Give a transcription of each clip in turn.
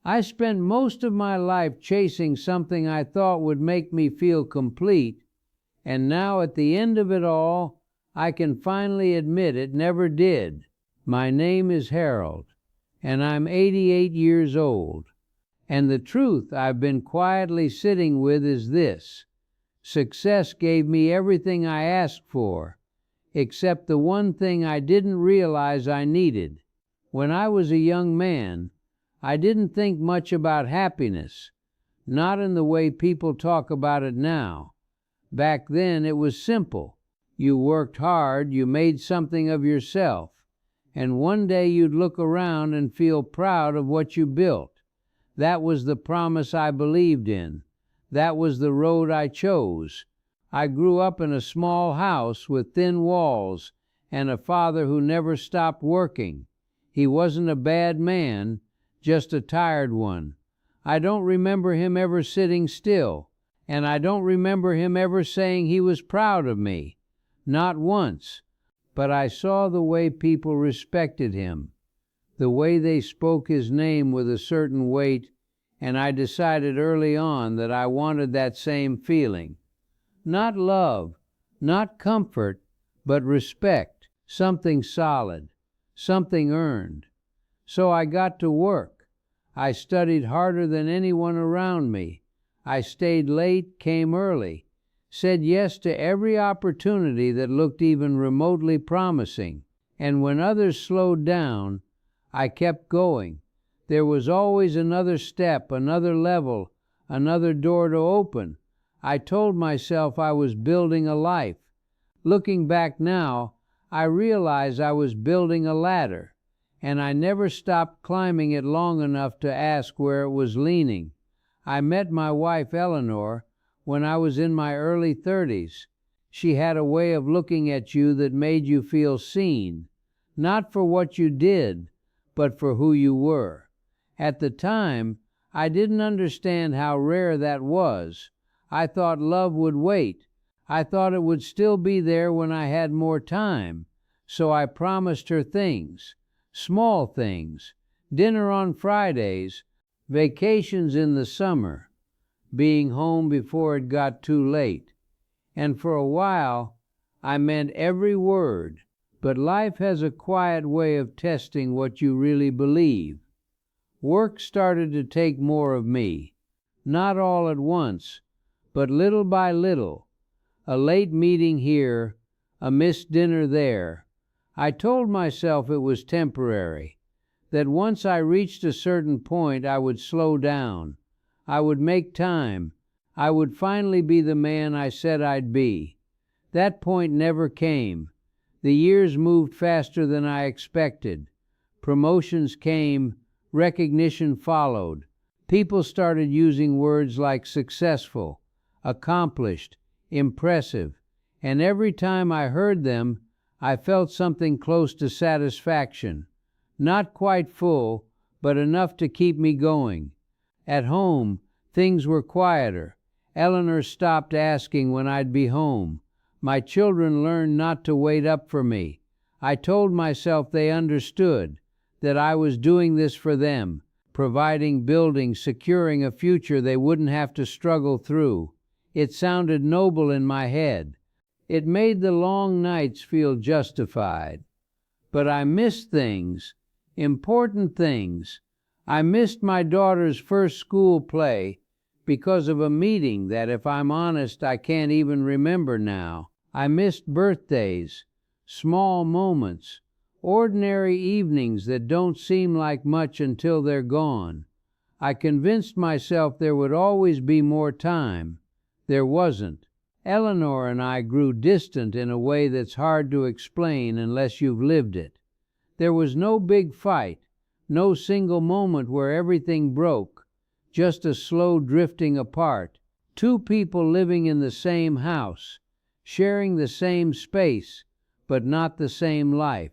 I spent most of my life chasing something I thought would make me feel complete, and now at the end of it all, I can finally admit it never did. My name is Harold, and I'm 88 years old. And the truth I've been quietly sitting with is this: success gave me everything I asked for, except the one thing I didn't realize I needed. When I was a young man, I didn't think much about happiness, not in the way people talk about it now. Back then it was simple. You worked hard, you made something of yourself, and one day you'd look around and feel proud of what you built. That was the promise I believed in. That was the road I chose. I grew up in a small house with thin walls and a father who never stopped working. He wasn't a bad man, just a tired one. I don't remember him ever sitting still, and I don't remember him ever saying he was proud of me. Not once. But I saw the way people respected him, the way they spoke his name with a certain weight, and I decided early on that I wanted that same feeling. Not love, not comfort, but respect, something solid, something earned. So I got to work. I studied harder than anyone around me. I stayed late, came early, said yes to every opportunity that looked even remotely promising. And when others slowed down, I kept going. There was always another step, another level, another door to open. I told myself I was building a life. Looking back now, I realize I was building a ladder, and I never stopped climbing it long enough to ask where it was leaning. I met my wife Eleanor when I was in my early 30s. She had a way of looking at you that made you feel seen, not for what you did, but for who you were. At the time, I didn't understand how rare that was. I thought love would wait. I thought it would still be there when I had more time. So I promised her things, small things, dinner on Fridays, vacations in the summer, being home before it got too late. And for a while, I meant every word. But life has a quiet way of testing what you really believe. Work started to take more of me, not all at once, but little by little. A late meeting here, a missed dinner there. I told myself it was temporary, that once I reached a certain point I would slow down. I would make time. I would finally be the man I said I'd be. That point never came. The years moved faster than I expected. Promotions came, recognition followed. People started using words like successful, accomplished, impressive, and every time I heard them, I felt something close to satisfaction. Not quite full, but enough to keep me going. At home, things were quieter. Eleanor stopped asking when I'd be home. My children learned not to wait up for me. I told myself they understood, that I was doing this for them, providing, building, securing a future they wouldn't have to struggle through. It sounded noble in my head. It made the long nights feel justified. But I missed things, important things. I missed my daughter's first school play because of a meeting that, if I'm honest, I can't even remember now. I missed birthdays, small moments, ordinary evenings that don't seem like much until they're gone. I convinced myself there would always be more time. There wasn't. Eleanor and I grew distant in a way that's hard to explain unless you've lived it. There was no big fight, no single moment where everything broke, just a slow drifting apart. Two people living in the same house, sharing the same space, but not the same life.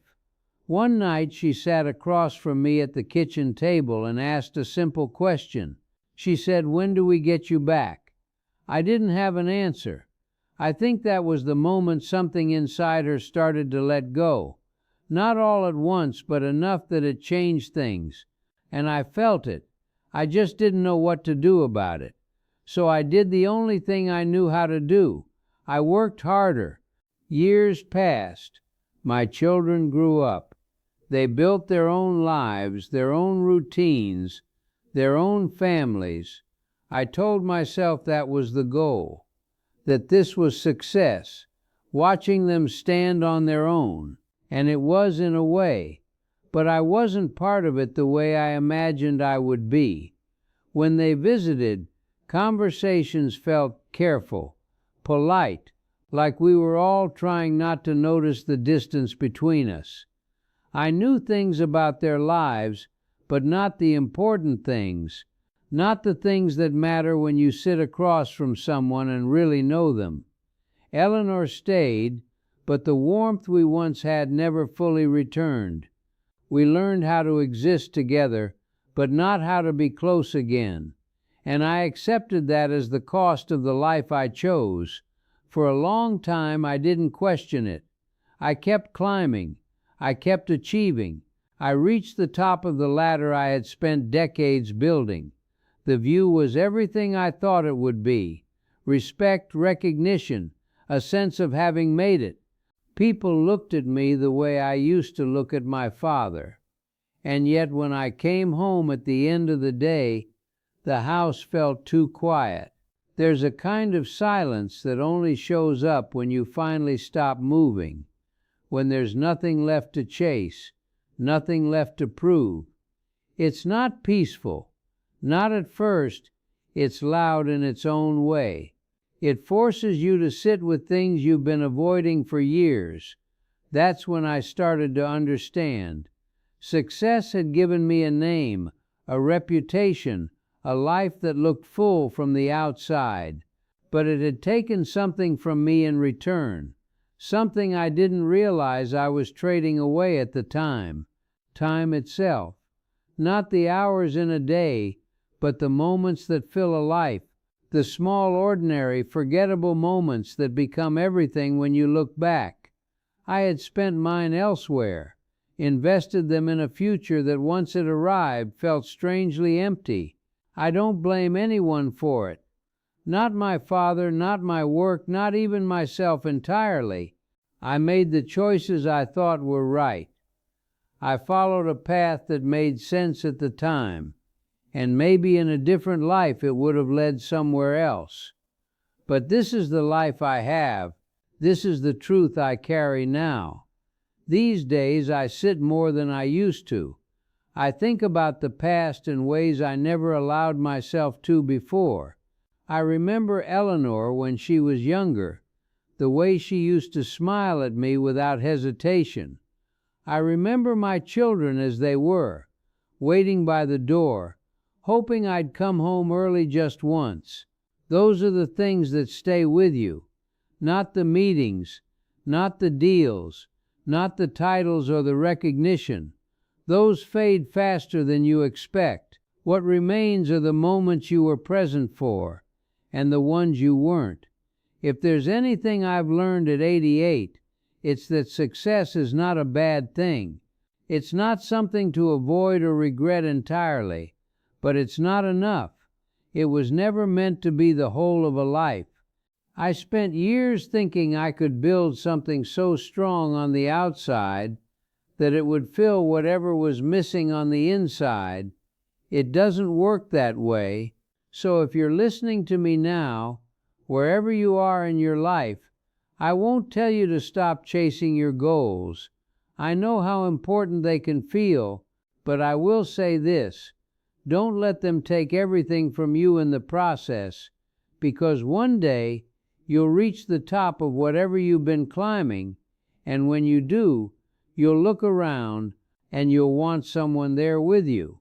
One night she sat across from me at the kitchen table and asked a simple question. She said, "When do we get you back?" I didn't have an answer. I think that was the moment something inside her started to let go. Not all at once, but enough that it changed things. And I felt it. I just didn't know what to do about it. So I did the only thing I knew how to do. I worked harder. Years passed. My children grew up. They built their own lives, their own routines, their own families. I told myself that was the goal, that this was success, watching them stand on their own. And it was in a way, but I wasn't part of it the way I imagined I would be. When they visited, conversations felt careful, polite, like we were all trying not to notice the distance between us. I knew things about their lives, but not the important things, not the things that matter when you sit across from someone and really know them. Eleanor stayed, but the warmth we once had never fully returned. We learned how to exist together, but not how to be close again. And I accepted that as the cost of the life I chose. For a long time I didn't question it. I kept climbing. I kept achieving. I reached the top of the ladder I had spent decades building. The view was everything I thought it would be. Respect, recognition, a sense of having made it. People looked at me the way I used to look at my father. And yet when I came home at the end of the day, the house felt too quiet. There's a kind of silence that only shows up when you finally stop moving, when there's nothing left to chase, nothing left to prove. It's not peaceful. Not at first. It's loud in its own way. It forces you to sit with things you've been avoiding for years. That's when I started to understand. Success had given me a name, a reputation, a life that looked full from the outside. But it had taken something from me in return, something I didn't realize I was trading away at the time. Time itself. Not the hours in a day, but the moments that fill a life. The small, ordinary, forgettable moments that become everything when you look back. I had spent mine elsewhere, invested them in a future that once it arrived felt strangely empty. I don't blame anyone for it. Not my father, not my work, not even myself entirely. I made the choices I thought were right. I followed a path that made sense at the time. And maybe in a different life it would have led somewhere else. But this is the life I have. This is the truth I carry now. These days I sit more than I used to. I think about the past in ways I never allowed myself to before. I remember Eleanor when she was younger, the way she used to smile at me without hesitation. I remember my children as they were, waiting by the door, hoping I'd come home early just once. Those are the things that stay with you. Not the meetings, not the deals, not the titles or the recognition. Those fade faster than you expect. What remains are the moments you were present for, and the ones you weren't. If there's anything I've learned at 88, it's that success is not a bad thing. It's not something to avoid or regret entirely. But it's not enough. It was never meant to be the whole of a life. I spent years thinking I could build something so strong on the outside that it would fill whatever was missing on the inside. It doesn't work that way. So if you're listening to me now, wherever you are in your life, I won't tell you to stop chasing your goals. I know how important they can feel, but I will say this. Don't let them take everything from you in the process, because one day you'll reach the top of whatever you've been climbing, and when you do, you'll look around and you'll want someone there with you.